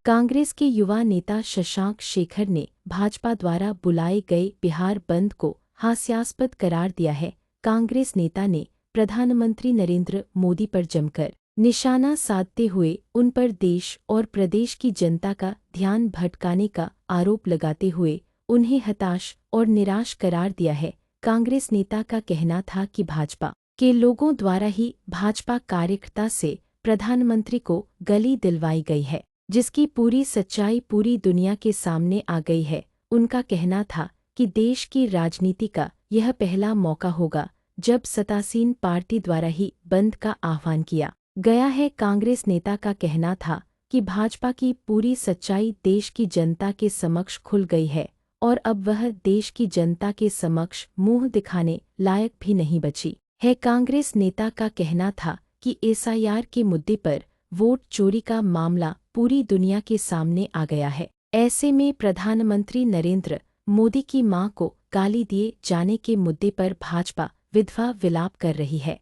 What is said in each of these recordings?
कांग्रेस के युवा नेता शशांक शेखर ने भाजपा द्वारा बुलाए गए बिहार बंद को हास्यास्पद करार दिया है। कांग्रेस नेता ने प्रधानमंत्री नरेंद्र मोदी पर जमकर निशाना साधते हुए उन पर देश और प्रदेश की जनता का ध्यान भटकाने का आरोप लगाते हुए उन्हें हताश और निराश करार दिया है। कांग्रेस नेता का कहना था कि भाजपा के लोगों द्वारा ही भाजपा कार्यकर्ता से प्रधानमंत्री को गाली दिलवाई गई है, जिसकी पूरी सच्चाई पूरी दुनिया के सामने आ गई है। उनका कहना था कि देश की राजनीति का यह पहला मौका होगा जब सत्तासीन पार्टी द्वारा ही बंद का आह्वान किया गया है। कांग्रेस नेता का कहना था कि भाजपा की पूरी सच्चाई देश की जनता के समक्ष खुल गई है और अब वह देश की जनता के समक्ष मुंह दिखाने लायक भी नहीं बची है। कांग्रेस नेता का कहना था कि एसआईआर के मुद्दे पर वोट चोरी का मामला पूरी दुनिया के सामने आ गया है। ऐसे में प्रधानमंत्री नरेंद्र मोदी की मां को गाली दिए जाने के मुद्दे पर भाजपा विधवा विलाप कर रही है।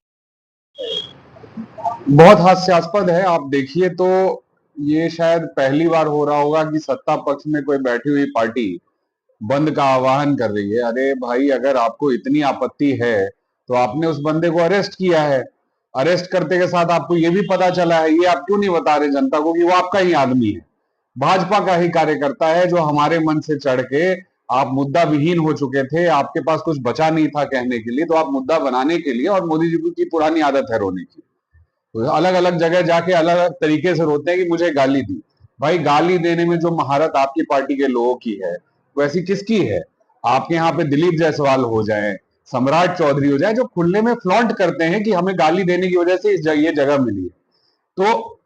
बहुत हास्यास्पद है। आप देखिए तो ये शायद पहली बार हो रहा होगा कि सत्ता पक्ष में कोई बैठी हुई पार्टी बंद का आह्वान कर रही है। अरे भाई, अगर आपको इतनी आपत्ति है तो आपने उस बंदे को अरेस्ट किया है। अरेस्ट करते के साथ आपको ये भी पता चला है, ये आप क्यों नहीं बता रहे जनता को कि वो आपका ही आदमी है, भाजपा का ही कार्यकर्ता है, जो हमारे मन से चढ़ के आप मुद्दा विहीन हो चुके थे, आपके पास कुछ बचा नहीं था कहने के लिए, तो आप मुद्दा बनाने के लिए, और मोदी जी की पुरानी आदत है रोने की, तो अलग अलग जगह जाके अलग अलग तरीके से रोते हैं कि मुझे गाली दी। भाई, गाली देने में जो महारत आपकी पार्टी के लोगों की है वैसी किसकी है? आपके यहाँ पे दिलीप जायसवाल हो जाए, सम्राट चौधरी हो जाए, जो खुले में फ्लॉन्ट करते हैं कि हमें गाली देने की वजह से ये जगह मिली है। तो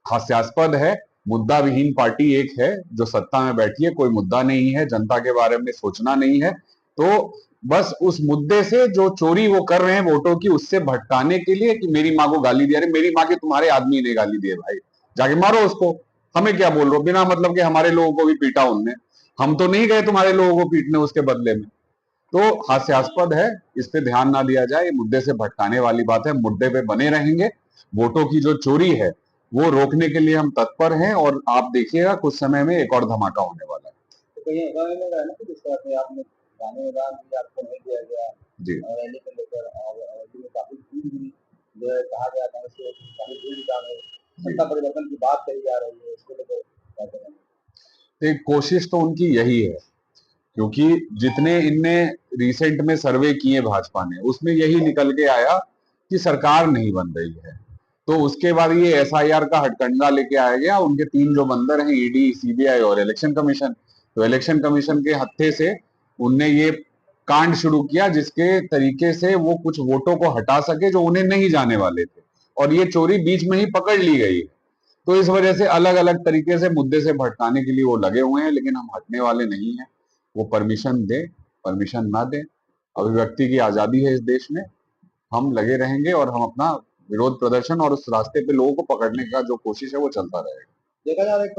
हास्यास्पद है। मुद्दा विहीन पार्टी एक है जो सत्ता में बैठी है, कोई मुद्दा नहीं है, जनता के बारे में सोचना नहीं है, तो बस उस मुद्दे से जो चोरी वो कर रहे हैं वोटों की, उससे भटकाने के लिए कि मेरी माँ को गाली दिया। अरे मेरी माँ की तुम्हारे आदमी ने गाली दी है भाई, जाके मारो उसको। हमें क्या बोल रहे हो बिना मतलब के? हमारे लोगों को भी पीटा उनने, हम तो नहीं गए तुम्हारे लोगों को पीटने उसके बदले में। तो हास्यास्पद है, इस पे ध्यान ना दिया जाए, मुद्दे से भटकाने वाली बात है। मुद्दे पे बने रहेंगे। वोटों की जो चोरी है वो रोकने के लिए हम तत्पर हैं, और आप देखिएगा कुछ समय में एक और धमाका होने वाला है। तो कहीं ऐसा नहीं लगा ना कि जिस तरह से आपने गाने में गान दिया, आपको नहीं दिया गया जी, और रैली को लेकर और रैली में काफी भीड़ भी जो है कहा गया था उससे काफी भीड़ जुटा है, सत्ता परिवर्तन की बात कही जा रही है, इसको लेकर क्या करेंगे? एक कोशिश तो उनकी यही है, क्योंकि जितने इनने रिसेंट में सर्वे किए भाजपा ने, उसमें यही निकल के आया कि सरकार नहीं बन रही है। तो उसके बाद ये एसआईआर का हथकंडा लेके आया गया। उनके तीन जो बंदर हैं, ईडी, सीबीआई और इलेक्शन कमीशन, तो इलेक्शन कमीशन के हत्थे से उनने ये कांड शुरू किया जिसके तरीके से वो कुछ वोटों को हटा सके जो उन्हें नहीं जाने वाले थे, और ये चोरी बीच में ही पकड़ ली गई। तो इस वजह से अलग अलग तरीके से मुद्दे से भटकाने के लिए वो लगे हुए हैं, लेकिन हम हटने वाले नहीं हैं। वो परमिशन दे, परमिशन ना दे, अभिव्यक्ति की आजादी है इस देश में, हम लगे रहेंगे और हम अपना विरोध प्रदर्शन और उस रास्ते पे लोगों को पकड़ने का जो कोशिश है वो चलता रहेगा। देखा जा रहा है